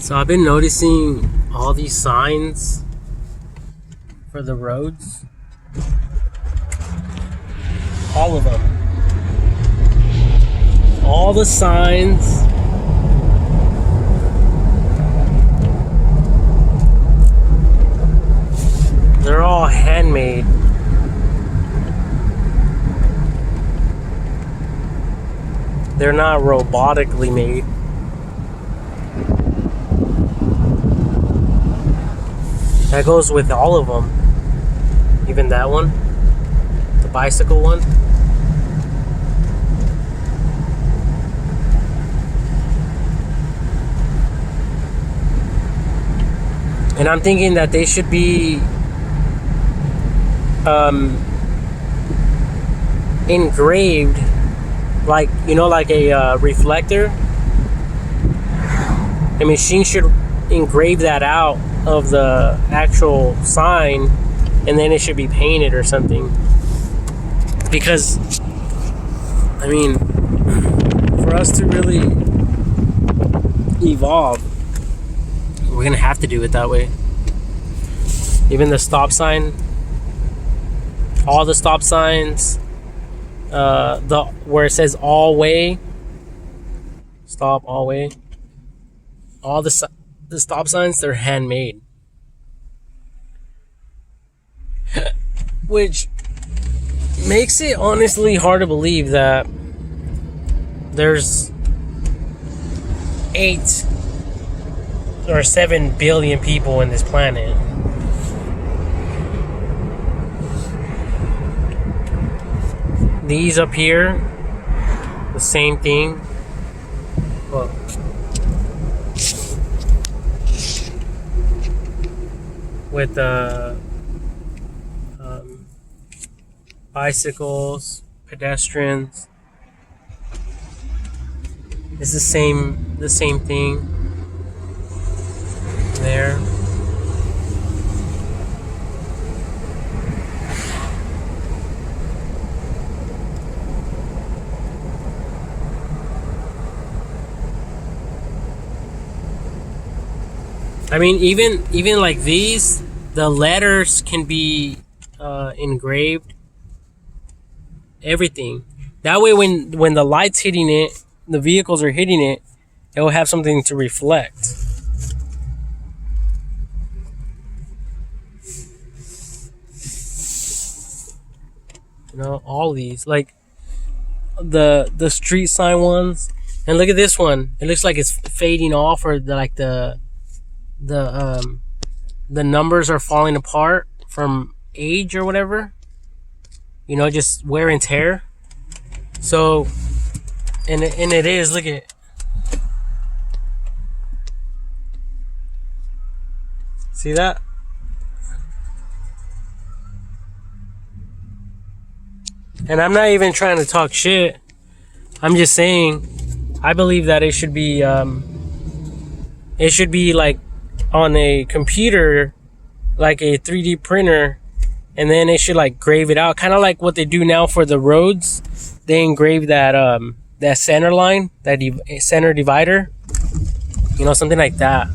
So I've been noticing all these signs for the roads. All of them. All the signs. They're all handmade. They're not robotically made. That goes with all of them. Even that one. The bicycle one. And I'm thinking that they should be engraved, like, you know, like a reflector. The machine should engrave that out of the actual sign, and then it should be painted or something. Because, I mean, for us to really evolve, we're gonna have to do it that way. Even the stop sign, all the stop signs, where it says all way, stop all way, all the stop signs, they're handmade. Which makes it honestly hard to believe that there's 8 or 7 billion people in this planet. These up here, the same thing. Well, with bicycles, pedestrians, it's the same thing there. I mean, even like these, the letters can be engraved. Everything. That way, when the light's hitting it, the vehicles are hitting it, it will have something to reflect. You know, all these, like the street sign ones, and look at this one. It looks like it's fading off, or the numbers are falling apart from age or whatever. You know, just wear and tear. So, and it is. Look at. See that? And I'm not even trying to talk shit. I'm just saying, I believe that it should be like on a computer, like a 3D printer, and then it should like grave it out, kind of like what they do now for the roads. They engrave that that center line, that center divider, you know, something like that.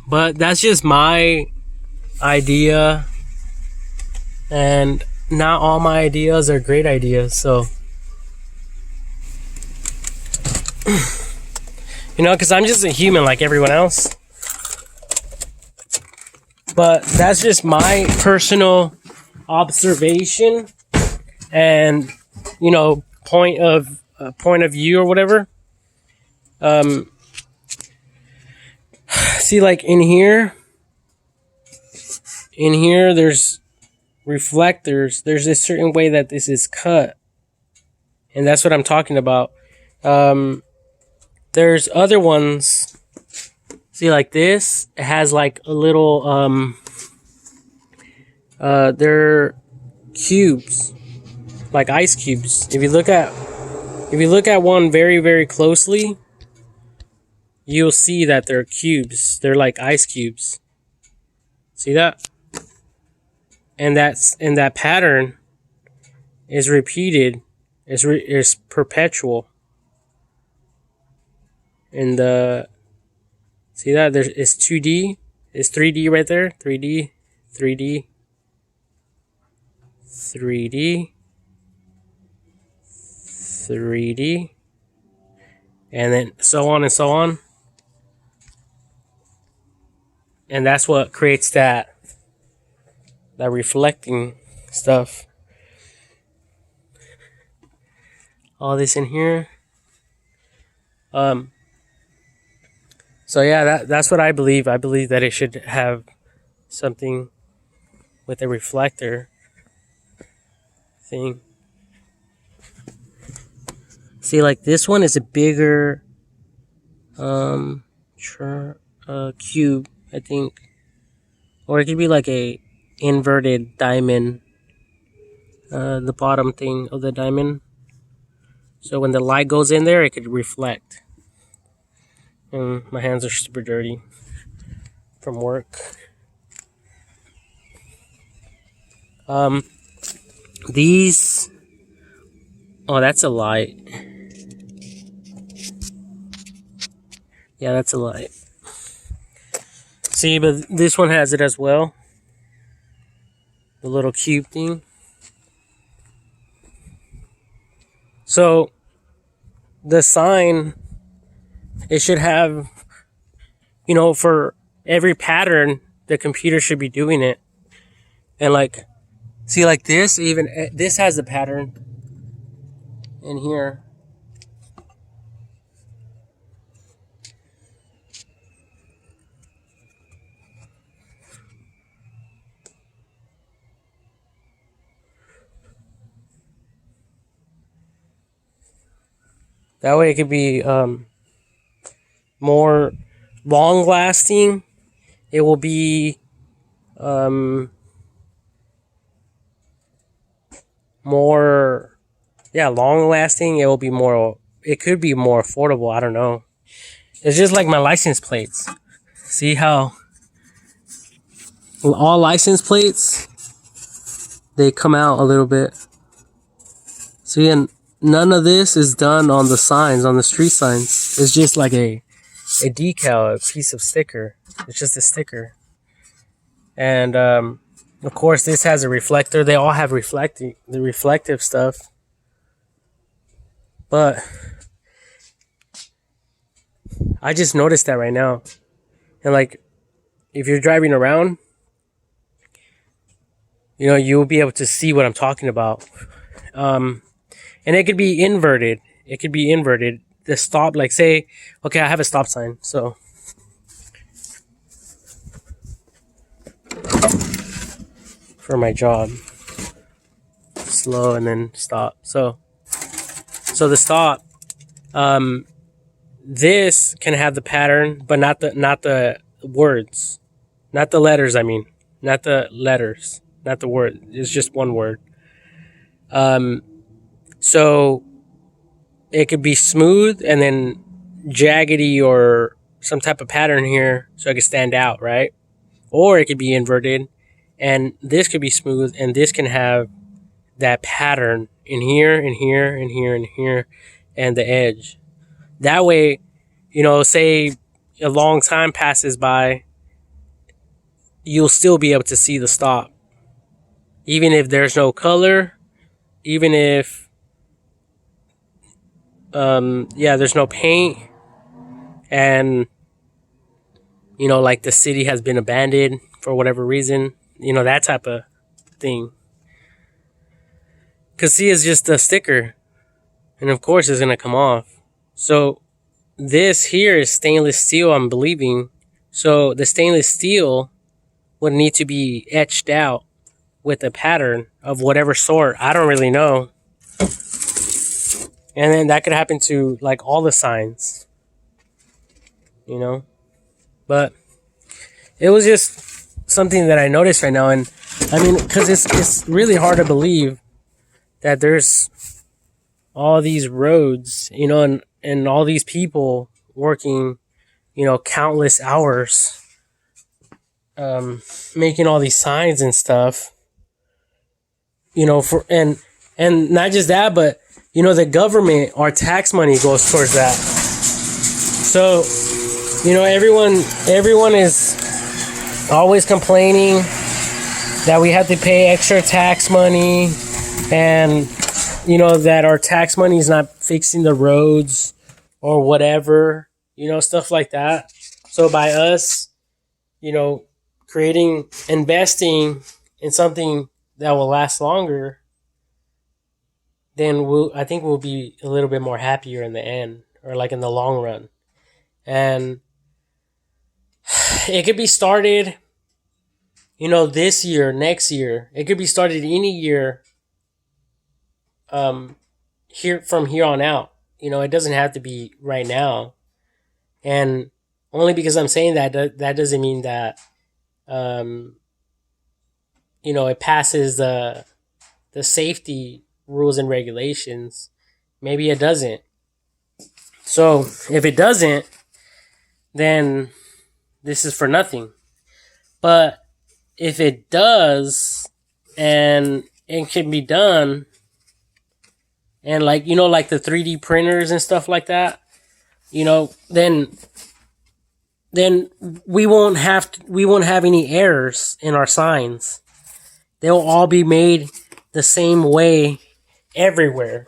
But that's just my idea, and not all my ideas are great ideas. So, you know, because I'm just a human like everyone else. But that's just my personal observation and, you know, point of view or whatever. See, like in here, there's reflectors. There's a certain way that this is cut, and that's what I'm talking about. There's other ones. See, like this, it has like a little they're cubes, like ice cubes. If you look at If you look at one very, very closely, you'll see that they're cubes. They're like ice cubes. See that? And that pattern is repeated. Is perpetual. And see that it's 2D. It's 3D right there. 3D, 3D, 3D, 3D, and then so on and so on. And that's what creates that reflecting stuff. All this in here. So yeah, that's what I believe. I believe that it should have something with a reflector thing. See, like this one is a bigger cube, I think. Or it could be like a inverted diamond. The bottom thing of the diamond. So when the light goes in there, it could reflect. And my hands are super dirty from work. These... Oh, that's a light. Yeah, that's a light. See, but this one has it as well. The little cube thing. So, the sign, it should have, you know, for every pattern, the computer should be doing it. And like, see, like this, even this has the pattern in here. That way it could be more long lasting. It will be more, yeah, long lasting. It will be more, it could be more affordable. I don't know. It's just like my license plates. See how all license plates, they come out a little bit. See, and none of this is done on the signs, on the street signs. It's just like a decal, a piece of sticker. It's just a sticker. And of course, this has a reflector. They all have reflective stuff. But I just noticed that right now. And like, if you're driving around, you know, you'll be able to see what I'm talking about. And it could be inverted. It could be inverted. The stop, like say, okay, I have a stop sign. So for my job, slow and then stop. So the stop, this can have the pattern, but not the words, not the letters. I mean, not the letters, not the word. It's just one word. So it could be smooth and then jaggedy or some type of pattern here so it could stand out, right? Or it could be inverted and this could be smooth and this can have that pattern in here, and here, and here, and here, and the edge. That way, you know, say a long time passes by, you'll still be able to see the stop. Even if there's no color, even if there's no paint, and you know, like the city has been abandoned for whatever reason, you know, that type of thing. Because see, it's just a sticker, and of course it's gonna come off. So this here is stainless steel, I'm believing. So the stainless steel would need to be etched out with a pattern of whatever sort. I don't really know. And then that could happen to like all the signs, you know. But it was just something that I noticed right now, and I mean, because it's really hard to believe that there's all these roads, and all these people working, countless hours, making all these signs and stuff, for and not just that, but the government, our tax money goes towards that. So, everyone is always complaining that we have to pay extra tax money, and that our tax money is not fixing the roads or whatever, stuff like that. So by us, investing in something that will last longer, then I think we'll be a little bit more happier in the end, or like in the long run. And it could be started, this year, next year. It could be started any year, here from here on out. It doesn't have to be right now. And only because I'm saying that doesn't mean that, um, it passes the safety rules and regulations. Maybe it doesn't. So if it doesn't, then this is for nothing. But if it does, and it can be done, and like the 3D printers and stuff like that, then we won't have any errors in our signs. They'll all be made the same way everywhere.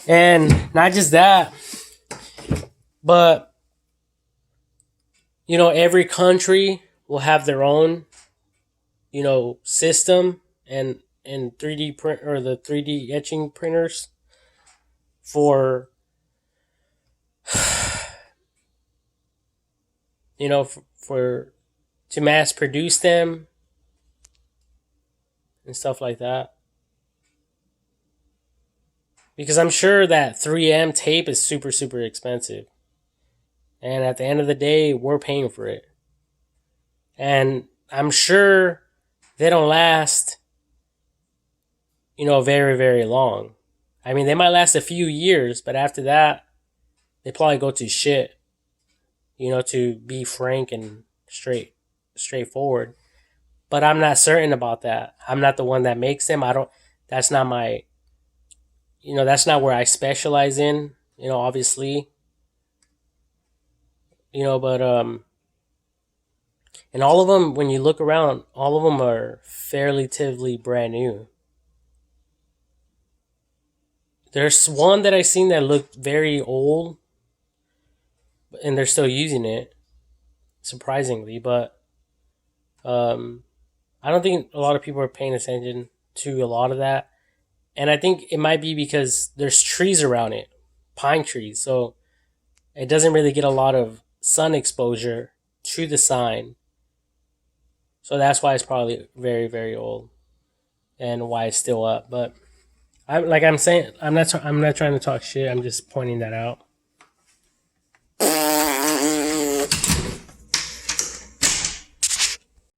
And not just that, but every country will have their own system, and 3D print, or the 3D etching printers for for to mass produce them and stuff like that. Because I'm sure that 3M tape is super, super expensive. And at the end of the day, we're paying for it. And I'm sure they don't last, very, very long. I mean, they might last a few years, but after that, they probably go to shit, to be frank and straightforward. But I'm not certain about that. I'm not the one that makes them. That's not my, that's not where I specialize in, obviously. But and all of them, when you look around, all of them are fairly brand new. There's one that I seen that looked very old, and they're still using it, surprisingly. But I don't think a lot of people are paying attention to a lot of that. And I think it might be because there's trees around it, pine trees. So it doesn't really get a lot of sun exposure to the sign. So that's why it's probably very, very old, and why it's still up. But I'm saying, I'm not trying to talk shit. I'm just pointing that out.